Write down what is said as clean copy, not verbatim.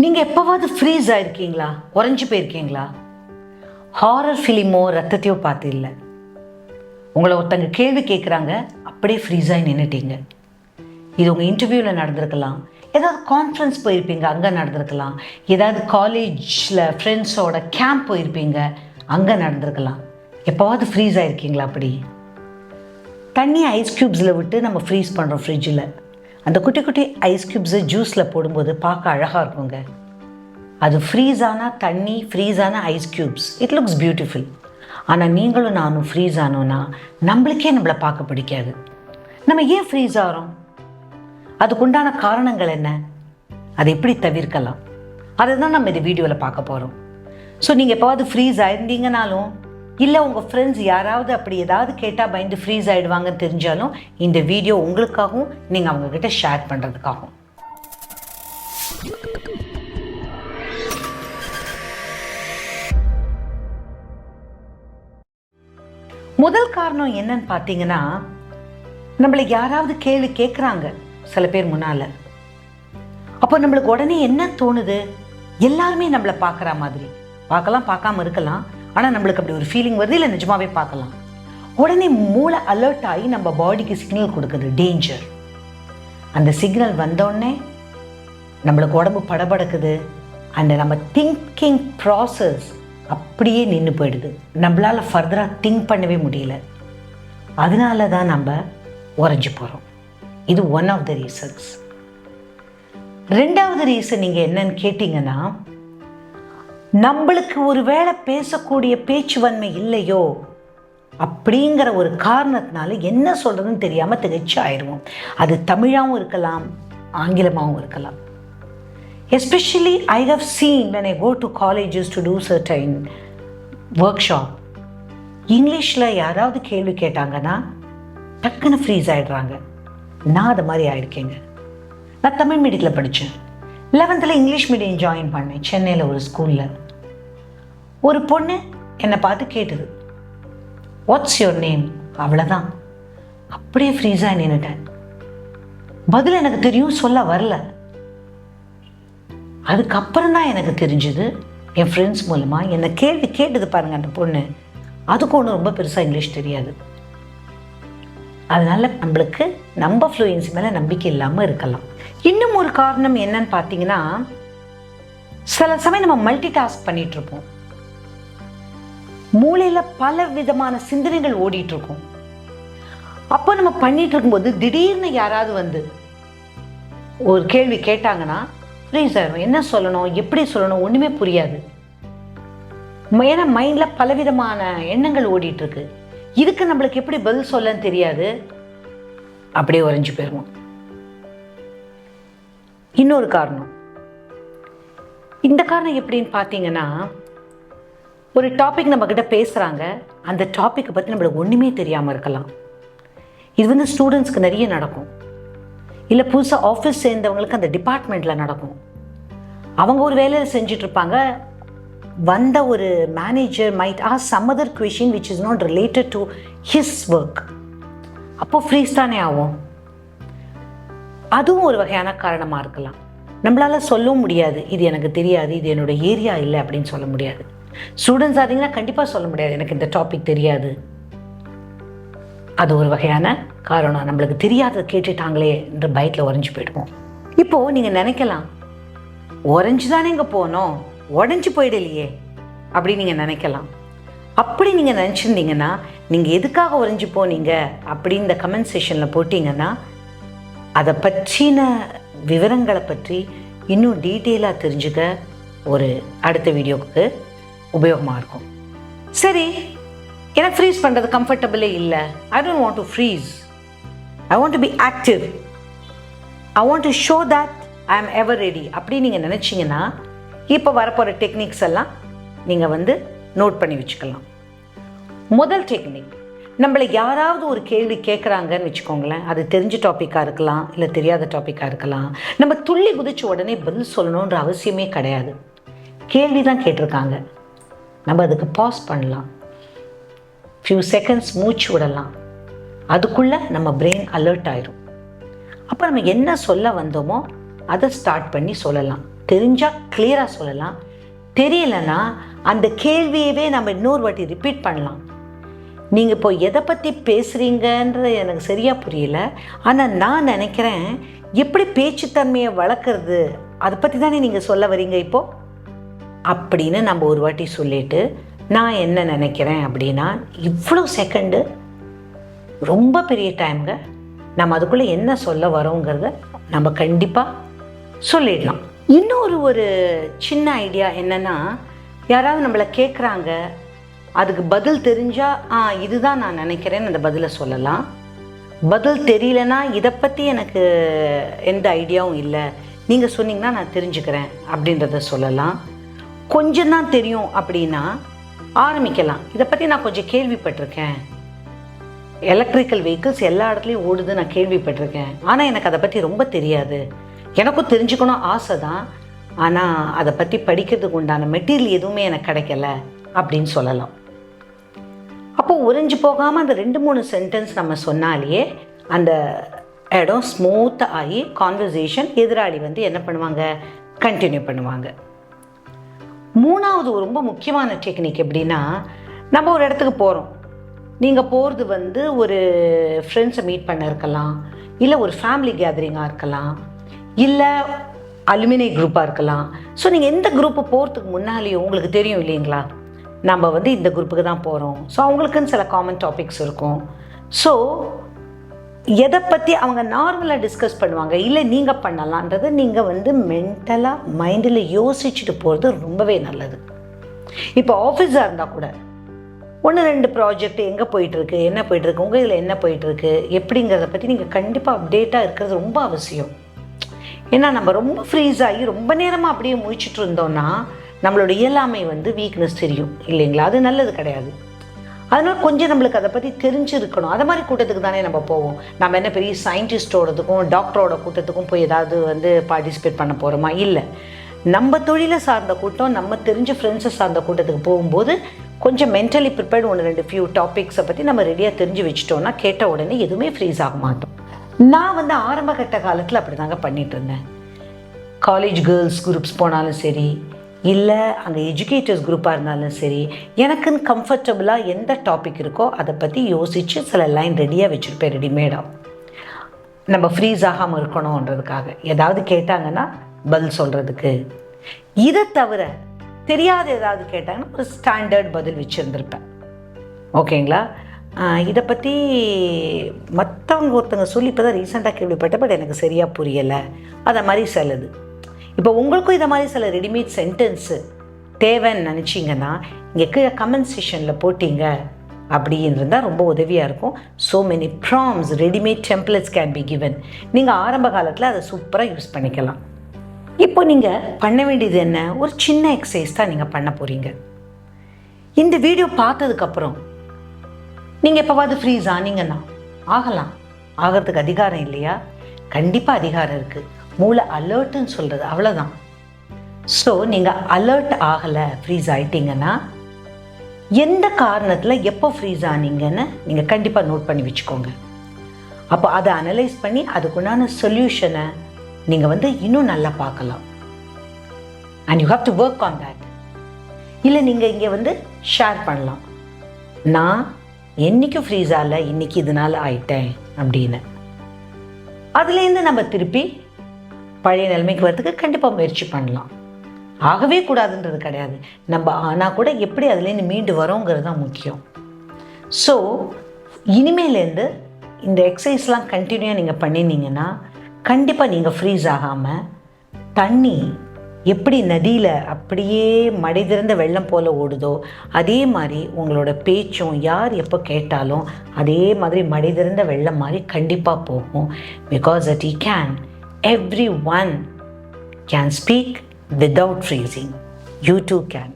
நீங்கள் எப்போவாவது ஃப்ரீஸ் ஆகிருக்கீங்களா? உறைஞ்சி போயிருக்கீங்களா? ஹாரர் ஃபிலிமோ ரத்தத்தையோ பார்த்து இல்லை, உங்களை ஒருத்தங்க கேள்வி கேட்குறாங்க, அப்படியே ஃப்ரீஸ் ஆகி நின்றுட்டீங்க. இது உங்கள் இன்டர்வியூவில் நடந்திருக்கலாம், ஏதாவது கான்ஃபரன்ஸ் போயிருப்பீங்க, அங்கே நடந்திருக்கலாம், ஏதாவது காலேஜில் ஃப்ரெண்ட்ஸோட கேம்ப் போயிருப்பீங்க, அங்கே நடந்திருக்கலாம். எப்போவாவது ஃப்ரீஸ் ஆகிருக்கீங்களா? அப்படி தண்ணி ஐஸ் க்யூப்ஸில் விட்டு நம்ம ஃப்ரீஸ் பண்ணுறோம் ஃப்ரிட்ஜில். அந்த குட்டி குட்டி ஐஸ் க்யூப்ஸு ஜூஸில் போடும்போது பார்க்க அழகாக இருக்குங்க. அது ஃப்ரீஸான தண்ணி, ஃப்ரீஸான ice cubes, it looks beautiful. ஆனால் நீங்களும் நானும் ஃப்ரீஸ் ஆனோன்னா நம்மளுக்கே நம்மளை பார்க்க பிடிக்காது. நம்ம ஏன் ஃப்ரீஸ் ஆகிறோம்? அதுக்குண்டான காரணங்கள் என்ன? அதை எப்படி தவிர்க்கலாம்? அதை தான் நம்ம இந்த வீடியோவில் பார்க்க போகிறோம். ஸோ நீங்கள் எப்போவாவது ஃப்ரீஸ் ஆயிருந்தீங்கனாலும், இல்லை உங்கள் ஃப்ரெண்ட்ஸ் யாராவது அப்படி ஏதாவது கேட்டால் பயந்து ஃப்ரீஸ் ஆகிடுவாங்கன்னு தெரிஞ்சாலும், இந்த வீடியோ உங்களுக்காகவும் நீங்கள் அவங்கக்கிட்ட ஷேர் பண்ணுறதுக்காகவும். முதல் காரணம் என்னன்னு பார்த்தீங்கன்னா, நம்மளை யாராவது கேள்வி கேட்குறாங்க சில பேர் முன்னால். அப்போ நம்மளுக்கு உடனே என்ன தோணுது? எல்லாருமே நம்மளை பார்க்குற மாதிரி, பார்க்கலாம் பார்க்காம இருக்கலாம், ஆனால் நம்மளுக்கு அப்படி ஒரு ஃபீலிங் வருது, இல்லை நிஜமாவே பார்க்கலாம். உடனே மூளை அலர்ட் ஆகி நம்ம பாடிக்கு சிக்னல் கொடுக்குது, டேஞ்சர். அந்த சிக்னல் வந்தோடனே நம்மளுக்கு உடம்பு படபடக்குது. அந்த நம்ம திங்கிங் ப்ராசஸ் அப்படியே நின்று போயிடுது. நம்மளால் ஃபர்தராக திங்க் பண்ணவே முடியல. அதனால தான் நம்ம உறைஞ்சி போகிறோம். இது ஒன் ஆஃப் த ரீசன்ஸ். ரெண்டாவது ரீசன் நீங்கள் என்னன்னு கேட்டிங்கன்னா, நம்மளுக்கு ஒரு வேளை பேசக்கூடிய பேச்சு வன்மை இல்லையோ அப்படிங்கிற ஒரு காரணத்தினால என்ன சொல்கிறதுன்னு தெரியாமல் திகைச்சு ஆயிடுவோம். அது தமிழாகவும் இருக்கலாம், ஆங்கிலமாகவும் இருக்கலாம். Especially I have seen when I go to colleges to do certain workshop, இங்கிலீஷில் யாராவது கேள்வி கேட்டாங்கன்னா டக்குன்னு ஃப்ரீஸ் ஆகிடுறாங்க. நான் அது மாதிரி ஆகிருக்கேங்க. நான் தமிழ் மீடியத்தில் படித்தேன். 11th இங்கிலீஷ் மீடியம் ஜாயின் பண்ணேன் சென்னையில் ஒரு ஸ்கூலில். ஒரு பொண்ணு என்னை பார்த்து கேட்டுது, வாட்ஸ் யுவர் நேம்? அவ்வளோதான். அப்படியே ஃப்ரீஸாக நின்றுட்டேன். பதில் எனக்கு தெரியும், சொல்ல வரல. அதுக்கப்புறம் தான் எனக்கு தெரிஞ்சுது, என் ஃப்ரெண்ட்ஸ் மூலமாக என்னை கேள்வி கேட்டது பாருங்கள் அந்த பொண்ணு, அதுக்கு ஒன்றும் ரொம்ப பெருசாக இங்கிலீஷ் தெரியாது. அதனால் நம்மளுக்கு நம்ம ஃப்ளூயன்சி மேலே நம்பிக்கை இல்லாமல் இருக்கலாம். இன்னும் ஒரு காரணம் என்னன்னு பார்த்தீங்கன்னா, சில சமயம் நம்ம மல்டி டாஸ்க் பண்ணிகிட்ருப்போம். மூளையில் பல விதமான சிந்தனைகள் ஓடிட்டுருக்கும். அப்போ நம்ம பண்ணிகிட்டு இருக்கும்போது திடீர்னு யாராவது வந்து ஒரு கேள்வி கேட்டாங்கன்னா ஃப்ரீஸ் ஆயிடும். என்ன சொல்லணும், எப்படி சொல்லணும், ஒன்றுமே புரியாது. ஏன்னா மைண்டில் பலவிதமான எண்ணங்கள் ஓடிட்டுருக்கு. இதுக்கு நம்மளுக்கு எப்படி பதில் சொல்லன்னு தெரியாது, அப்படியே உறைஞ்சி போயிடுவோம். இன்னொரு காரணம், இந்த காரணம் எப்படின்னு பார்த்தீங்கன்னா, ஒரு டாபிக் நம்மக்கிட்ட பேசுகிறாங்க, அந்த டாப்பிக்கை பற்றி நம்மளுக்கு ஒன்றுமே தெரியாமல் இருக்கலாம். இது ஸ்டூடெண்ட்ஸ்க்கு நிறைய நடக்கும். இல்லை புதுசாக ஆஃபீஸ் சேர்ந்தவங்களுக்கு அந்த டிபார்ட்மெண்ட்டில் நடக்கும். அவங்க ஒரு வேலையில் செஞ்சிட்ருப்பாங்க, வந்த ஒரு manager might ask some other question which is not related to his work. அப்போ ஃப்ரீஸ் தானே ஆகும். அதுவும் ஒரு வகையான காரணமாக இருக்கலாம். நம்மளால் சொல்லவும் முடியாது, இது எனக்கு தெரியாது, இது என்னோடய ஏரியா இல்லை அப்படின்னு சொல்ல முடியாது. ஸ்டூடெண்ட்ஸ் ஆதிங்கன்னா கண்டிப்பாக சொல்ல முடியாது, எனக்கு இந்த டாபிக் தெரியாது. அது ஒரு வகையான காரணம். நம்மளுக்கு தெரியாததை கேட்டுட்டாங்களே என்ற பயத்தில் உறைஞ்சி போயிடுவோம். இப்போது நீங்கள் நினைக்கலாம், உறைஞ்சி தானே இங்கே போனோம், உடஞ்சி போயிடலையே அப்படின்னு நீங்கள் நினைக்கலாம். அப்படி நீங்கள் நினச்சிருந்தீங்கன்னா, நீங்கள் எதுக்காக உறைஞ்சி போனீங்க அப்படின்னு இந்த கமெண்ட் செக்ஷனில் போட்டிங்கன்னா, அதை பற்றின விவரங்களை பற்றி இன்னும் டீட்டெயிலாக தெரிஞ்சுக்க ஒரு அடுத்த வீடியோவுக்கு உபயோகமாக இருக்கும். சரி, எனக்கு ஃப்ரீஸ் பண்ணுறது கம்ஃபர்டபுளே இல்லை. I don't want to freeze. I want to be active. I want to show that I ஆம் எவர் ரெடி அப்படி நீங்கள் நினச்சிங்கன்னா, இப்போ வரப்போகிற டெக்னிக்ஸ் எல்லாம் நீங்கள் நோட் பண்ணி வச்சுக்கலாம். முதல் டெக்னிக், நம்மளை யாராவது ஒரு கேள்வி கேட்குறாங்கன்னு வச்சுக்கோங்களேன், அது தெரிஞ்ச டாப்பிக்காக இருக்கலாம், இல்லை தெரியாத டாப்பிக்காக இருக்கலாம். நம்ம துள்ளி குதிச்சு உடனே பதில் சொல்லணுன்ற அவசியமே கிடையாது. கேள்வி தான் கேட்டிருக்காங்க, நம்ம அதுக்கு பாஸ் பண்ணலாம், ஃபியூ செகண்ட்ஸ் மூச்சு விடலாம். அதுக்குள்ளே நம்ம பிரெயின் அலர்ட் ஆயிரும். அப்போ நம்ம என்ன சொல்ல வந்தோமோ அதை ஸ்டார்ட் பண்ணி சொல்லலாம். தெரிஞ்சால் கிளியராக சொல்லலாம், தெரியலைன்னா அந்த கேள்வியவே நம்ம இன்னொரு வாட்டி ரிப்பீட் பண்ணலாம். நீங்கள் இப்போ எதை பற்றி பேசுகிறீங்கன்றது எனக்கு சரியாக புரியல, ஆனால் நான் நினைக்கிறேன் எப்படி பேச்சுத்தன்மையை வளர்க்குறது அதை பற்றி தானே நீங்கள் சொல்ல வரீங்க இப்போது அப்படின்னு நம்ம ஒரு வாட்டி சொல்லிவிட்டு நான் என்ன நினைக்கிறேன் அப்படின்னா, இவ்வளோ செகண்டு ரொம்ப பெரிய டைம்ங்க, நம்ம அதுக்குள்ளே என்ன சொல்ல வரோங்கிறத நம்ம கண்டிப்பாக சொல்லிடலாம். இன்னொரு சின்ன ஐடியா என்னென்னா, யாராவது நம்மளை கேட்குறாங்க, அதுக்கு பதில் தெரிஞ்சால் இதுதான் நான் நினைக்கிறேன்னு அந்த பதிலை சொல்லலாம். பதில் தெரியலனா இதை பற்றி எனக்கு எந்த ஐடியாவும் இல்லை, நீங்கள் சொன்னீங்கன்னா நான் தெரிஞ்சுக்கிறேன் அப்படின்றத சொல்லலாம். கொஞ்சம் தான் தெரியும் அப்படின்னா ஆரம்பிக்கலாம். இதை பற்றி நான் கொஞ்சம் கேள்விப்பட்டிருக்கேன், எலக்ட்ரிக்கல் வெஹிக்கிள்ஸ் எல்லா இடத்துலையும் ஓடுது நான் கேள்விப்பட்டிருக்கேன், ஆனால் எனக்கு அதை பற்றி ரொம்ப தெரியாது, எனக்கும் தெரிஞ்சுக்கணும் ஆசை தான், ஆனால் அதை பற்றி படிக்கிறதுக்கு உண்டான மெட்டீரியல் எதுவுமே எனக்கு கிடைக்கல அப்படின்னு சொல்லலாம். அப்போது உறைஞ்சு போகாமல் அந்த 2-3 சென்டென்ஸ் நம்ம சொன்னாலேயே அந்த இடம் ஸ்மூத்தாக ஆகி கான்வர்சேஷன் எதிராளி என்ன பண்ணுவாங்க, கண்டினியூ பண்ணுவாங்க. மூணாவது ரொம்ப முக்கியமான டெக்னிக் எப்படின்னா, நம்ம ஒரு இடத்துக்கு போகிறோம், நீங்கள் போகிறது ஒரு ஃப்ரெண்ட்ஸை மீட் பண்ண இருக்கலாம், இல்லை ஒரு ஃபேமிலி கேதரிங்காக இருக்கலாம், இல்லை அலுமினை குரூப்பாக இருக்கலாம். ஸோ நீங்கள் எந்த குரூப்பு போகிறதுக்கு முன்னாலேயும் உங்களுக்கு தெரியும் இல்லைங்களா, நம்ம இந்த குரூப்புக்கு தான் போகிறோம். ஸோ அவங்களுக்குன்னு சில காமன் டாபிக்ஸ் இருக்கும். ஸோ எதை பற்றி அவங்க நார்மலாக டிஸ்கஸ் பண்ணுவாங்க, இல்லை நீங்கள் பண்ணலான்றதை நீங்கள் மென்டலாக மைண்டில் யோசிச்சுட்டு போகிறது ரொம்பவே நல்லது. இப்போ ஆஃபீஸாக இருந்தால் கூட 1-2 ப்ராஜெக்ட் எங்கே போயிட்டுருக்கு, என்ன போயிட்டுருக்கு, உங்கள் இதில் என்ன போயிட்டுருக்கு எப்படிங்கிறத பற்றி நீங்கள் கண்டிப்பாக அப்டேட்டாக இருக்கிறது ரொம்ப அவசியம். ஏன்னா நம்ம ரொம்ப ஃப்ரீஸ் ஆகி ரொம்ப நேரமாக அப்படியே முழிச்சிட்டு இருந்தோம்னா நம்மளோட இயலாமை வீக்னஸ் தெரியும் இல்லைங்களா, அது நல்லது கிடையாது. அதனால் கொஞ்சம் நம்மளுக்கு அதை பற்றி தெரிஞ்சிருக்கணும். அது மாதிரி கூட்டத்துக்கு தானே நம்ம போவோம். நம்ம என்ன பெரிய சயின்டிஸ்டோடதுக்கும் டாக்டரோட கூட்டத்துக்கும் போய் ஏதாவது பார்ட்டிசிபேட் பண்ண போகிறோமா? இல்லை. நம்ம தொழிலை சார்ந்த கூட்டம், நம்ம தெரிஞ்ச ஃப்ரெண்ட்ஸை சார்ந்த கூட்டத்துக்கு போகும்போது கொஞ்சம் மென்டலி ப்ரிப்பேர்டு 1-2 ஃபியூ டாபிக்ஸை பற்றி நம்ம ரெடியாக தெரிஞ்சு வச்சுட்டோன்னா கேட்ட உடனே எதுவுமே ஃப்ரீஸ் ஆக மாட்டோம். நான் ஆரம்ப கட்ட காலத்தில் அப்படி தாங்க பண்ணிகிட்டு இருந்தேன். காலேஜ் கேர்ள்ஸ் குரூப்ஸ் போனாலும் சரி, இல்லை அங்கே எஜுகேட்டர்ஸ் குரூப்பாக இருந்தாலும் சரி, எனக்குன்னு கம்ஃபர்டபுளாக எந்த டாபிக் இருக்கோ அதை பற்றி யோசித்து சில லைன் ரெடியாக வச்சுருப்பேன், ரெடிமேடாக. நம்ம ஃப்ரீஸ் ஆகாமல் இருக்கணுன்றதுக்காக ஏதாவது கேட்டாங்கன்னா பதில் சொல்கிறதுக்கு. இதை தவிர தெரியாத ஏதாவது கேட்டாங்கன்னா ஒரு ஸ்டாண்டர்ட் பதில் வச்சுருந்துருப்பேன். ஓகேங்களா? இதை பற்றி மற்றவங்க ஒருத்தவங்க சொல்லி இப்போ தான் ரீசெண்டாக கேள்விப்பட்டேன், பட் எனக்கு சரியாக புரியலை. அதை மாதிரி சிலது. இப்போ உங்களுக்கும் இதை மாதிரி சில ரெடிமேட் சென்டென்ஸு தேவைன்னு நினச்சிங்கன்னா இங்கே கீழே கமெண்ட் செக்ஷனில் போட்டிங்க அப்படின்னு இருந்தால் ரொம்ப உதவியாக இருக்கும். So many prompts, readymade templates can be given. நீங்கள் ஆரம்ப காலத்தில் அதை சூப்பராக யூஸ் பண்ணிக்கலாம். இப்போ நீங்கள் பண்ண வேண்டியது என்ன, ஒரு சின்ன எக்ஸசைஸ் தான் நீங்கள் பண்ண போகிறீங்க. இந்த வீடியோ பார்த்ததுக்கப்புறம் நீங்கள் எப்போவாது ஃப்ரீஸ் ஆனீங்கன்னா ஆகலாம். ஆகிறதுக்கு அதிகாரம் இல்லையா? கண்டிப்பாக அதிகாரம் இருக்குது. மூளை அலர்ட்டுன்னு சொல்கிறது அவ்வளோதான். ஸோ நீங்கள் அலர்ட் ஆகலை, ஃப்ரீஸ் ஆகிட்டீங்கன்னா எந்த காரணத்தில் எப்போ ஃப்ரீஸ் ஆனீங்கன்னு நீங்கள் கண்டிப்பாக நோட் பண்ணி வச்சுக்கோங்க. அப்போ அதை அனலைஸ் பண்ணி அதுக்குண்டான சொல்யூஷனை நீங்கள் இன்னும் நல்லா பார்க்கலாம். And you have to work on that. இல்லை நீங்கள் இங்கே ஷேர் பண்ணலாம், நான் என்றைக்கும் ஃப்ரீஸ் ஆகலை, இன்றைக்கி இதனால் ஆயிட்டேன் அப்படின்னு. அதுலேருந்து நம்ம திருப்பி பழைய நிலைமைக்கு வரதுக்கு கண்டிப்பாக முயற்சி பண்ணலாம். ஆகவே கூடாதுன்றது கிடையாது, நம்ம ஆனால் கூட எப்படி அதுலேருந்து மீண்டு வரோங்கிறது தான் முக்கியம். ஸோ இனிமேலேருந்து இந்த எக்ஸசைஸ்லாம் கண்டினியூவாக நீங்கள் பண்ணினீங்கன்னா கண்டிப்பாக நீங்கள் ஃப்ரீஸ் ஆகாமல், தண்ணி எப்படி நதியில் அப்படியே மடை திறந்த வெள்ளம் போல் ஓடுதோ அதே மாதிரி உங்களோட பேச்சும் யார் எப்போ கேட்டாலும் அதே மாதிரி மடை திறந்த வெள்ளம் மாதிரி கண்டிப்பாக போகும். Because that he can, everyone can speak without freezing. You too can.